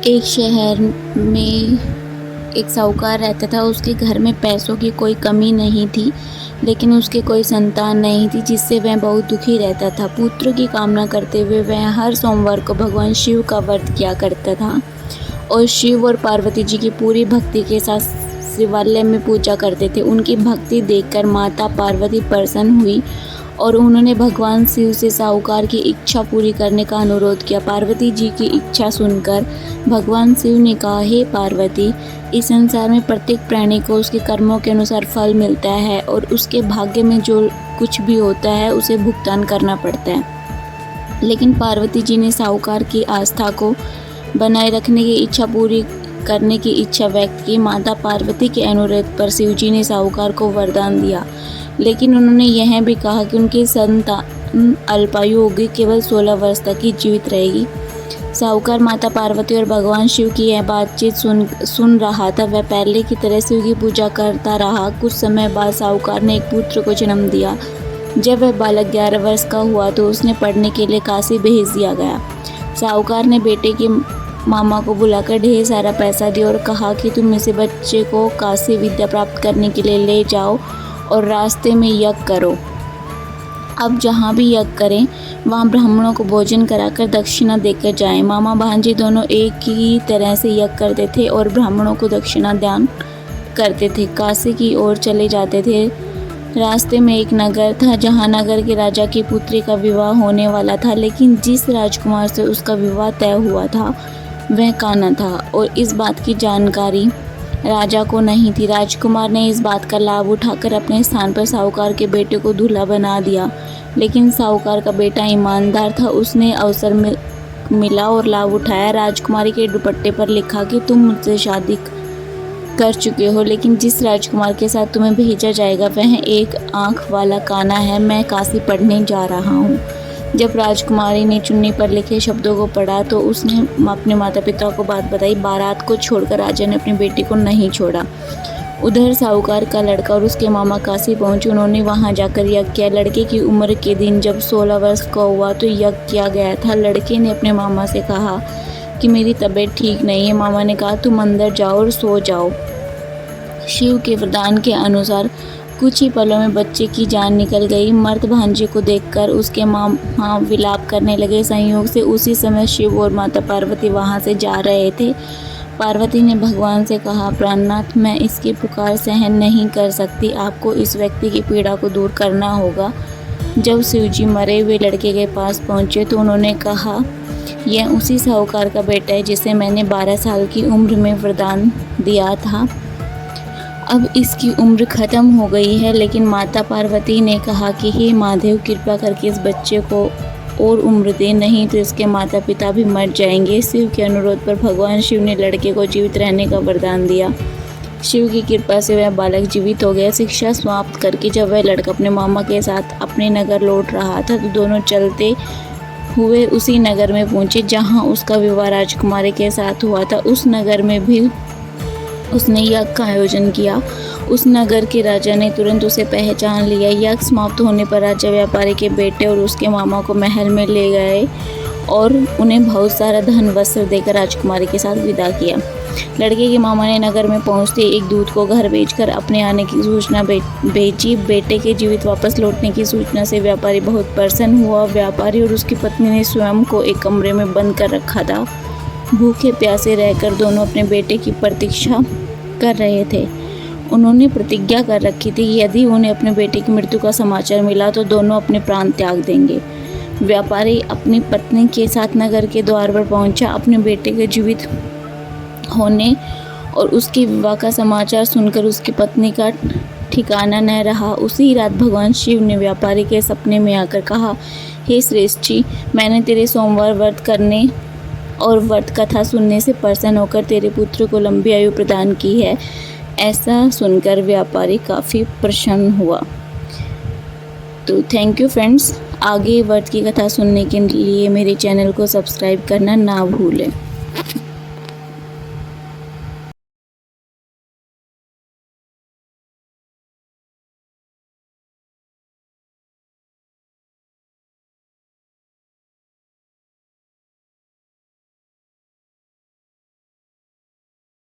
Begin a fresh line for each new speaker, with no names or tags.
एक शहर में एक साहूकार रहता था। उसके घर में पैसों की कोई कमी नहीं थी, लेकिन उसके कोई संतान नहीं थी, जिससे वह बहुत दुखी रहता था। पुत्र की कामना करते हुए वह हर सोमवार को भगवान शिव का व्रत किया करता था और शिव और पार्वती जी की पूरी भक्ति के साथ शिवालय में पूजा करते थे। उनकी भक्ति देखकर माता पार्वती प्रसन्न हुई और उन्होंने भगवान शिव से साहूकार की इच्छा पूरी करने का अनुरोध किया। पार्वती जी की इच्छा सुनकर भगवान शिव ने कहा, हे पार्वती, इस संसार में प्रत्येक प्राणी को उसके कर्मों के अनुसार फल मिलता है और उसके भाग्य में जो कुछ भी होता है उसे भुगतान करना पड़ता है। लेकिन पार्वती जी ने साहूकार की आस्था को बनाए रखने की इच्छा पूरी करने की इच्छा व्यक्त की। माता पार्वती के अनुरोध पर शिव जी ने साहूकार को वरदान दिया, लेकिन उन्होंने यह भी कहा कि उनकी संतान अल्पायु होगी, केवल 16 वर्ष तक ही जीवित रहेगी। साहूकार माता पार्वती और भगवान शिव की यह बातचीत सुन रहा था। वह पहले की तरह शिव की पूजा करता रहा। कुछ समय बाद साहूकार ने एक पुत्र को जन्म दिया। जब वह बालक 11 वर्ष का हुआ तो उसने पढ़ने के लिए काशी भेज दिया गया। साहूकार ने बेटे के मामा को बुलाकर ढेर सारा पैसा दिया और कहा कि तुम इस बच्चे को काशी विद्या प्राप्त करने के लिए ले जाओ और रास्ते में यज्ञ करो। अब जहाँ भी यज्ञ करें वहाँ ब्राह्मणों को भोजन कराकर दक्षिणा देकर जाएं। मामा भांजे दोनों एक ही तरह से यज्ञ करते थे और ब्राह्मणों को दक्षिणा दान करते थे। काशी की ओर चले जाते थे। रास्ते में एक नगर था जहाँ नगर के राजा की पुत्री का विवाह होने वाला था, लेकिन जिस राजकुमार से उसका विवाह तय हुआ था वह कान्हा था और इस बात की जानकारी राजा को नहीं थी। राजकुमार ने इस बात का लाभ उठाकर अपने स्थान पर साहूकार के बेटे को दूल्हा बना दिया, लेकिन साहूकार का बेटा ईमानदार था। उसने अवसर मिला और लाभ उठाया। राजकुमारी के दुपट्टे पर लिखा कि तुम मुझसे शादी कर चुके हो, लेकिन जिस राजकुमार के साथ तुम्हें भेजा जाएगा वह एक आँख वाला कान्हा है। मैं काशी पढ़ने जा रहा हूँ। जब राजकुमारी ने चुन्नी पर लिखे शब्दों को पढ़ा तो उसने अपने माता पिता को बात बताई। बारात को छोड़कर राजा ने अपनी बेटी को नहीं छोड़ा। उधर साहूकार का लड़का और उसके मामा काशी पहुंचे। उन्होंने वहां जाकर यज्ञ किया। लड़के की उम्र के दिन जब 16 वर्ष का हुआ तो यज्ञ किया गया था। लड़के ने अपने मामा से कहा कि मेरी तबीयत ठीक नहीं है। मामा ने कहा, तुम अंदर जाओ और सो जाओ। शिव के वरदान के अनुसार कुछ ही पलों में बच्चे की जान निकल गई। मर्द भांजे को देखकर उसके मामा विलाप करने लगे। संयोग से उसी समय शिव और माता पार्वती वहां से जा रहे थे। पार्वती ने भगवान से कहा, प्राणनाथ, मैं इसकी पुकार सहन नहीं कर सकती। आपको इस व्यक्ति की पीड़ा को दूर करना होगा। जब शिव जी मरे हुए लड़के के पास पहुंचे तो उन्होंने कहा, यह उसी साहूकार का बेटा है जिसे मैंने 12 साल की उम्र में वरदान दिया था। अब इसकी उम्र खत्म हो गई है। लेकिन माता पार्वती ने कहा कि हे महादेव, कृपा करके इस बच्चे को और उम्र दे, नहीं तो इसके माता पिता भी मर जाएंगे। शिव के अनुरोध पर भगवान शिव ने लड़के को जीवित रहने का वरदान दिया। शिव की कृपा से वह बालक जीवित हो गया। शिक्षा समाप्त करके जब वह लड़का अपने मामा के साथ अपने नगर लौट रहा था तो दोनों चलते हुए उसी नगर में पहुंचे जहां उसका विवाह राजकुमारी के साथ हुआ था। उस नगर में भी उसने यज्ञ का आयोजन किया। उस नगर के राजा ने तुरंत उसे पहचान लिया। यज्ञ समाप्त होने पर राजा व्यापारी के बेटे और उसके मामा को महल में ले गए और उन्हें बहुत सारा धन वस्त्र देकर राजकुमारी के साथ विदा किया। लड़के के मामा ने नगर में पहुंचते एक दूत को घर भेजकर अपने आने की सूचना भेजी। बेटे के जीवित वापस लौटने की सूचना से व्यापारी बहुत प्रसन्न हुआ। व्यापारी और उसकी पत्नी ने स्वयं को एक कमरे में बंद कर रखा था। भूखे प्यासे रहकर दोनों अपने बेटे की प्रतीक्षा कर रहे थे। उन्होंने प्रतिज्ञा कर रखी थी कि यदि उन्हें अपने बेटे की मृत्यु का समाचार मिला तो दोनों अपने प्राण त्याग देंगे। व्यापारी अपनी पत्नी के साथ नगर के द्वार पर पहुंचा। अपने बेटे के जीवित होने और उसके विवाह का समाचार सुनकर उसकी पत्नी का ठिकाना न रहा। उसी रात भगवान शिव ने व्यापारी के सपने में आकर कहा, हे श्रेष्ठ जी, मैंने तेरे सोमवार व्रत करने और व्रत कथा सुनने से प्रसन्न होकर तेरे पुत्र को लंबी आयु प्रदान की है। ऐसा सुनकर व्यापारी काफ़ी प्रसन्न हुआ। तो थैंक यू फ्रेंड्स। आगे व्रत की कथा सुनने के लिए मेरे चैनल को सब्सक्राइब करना ना भूलें।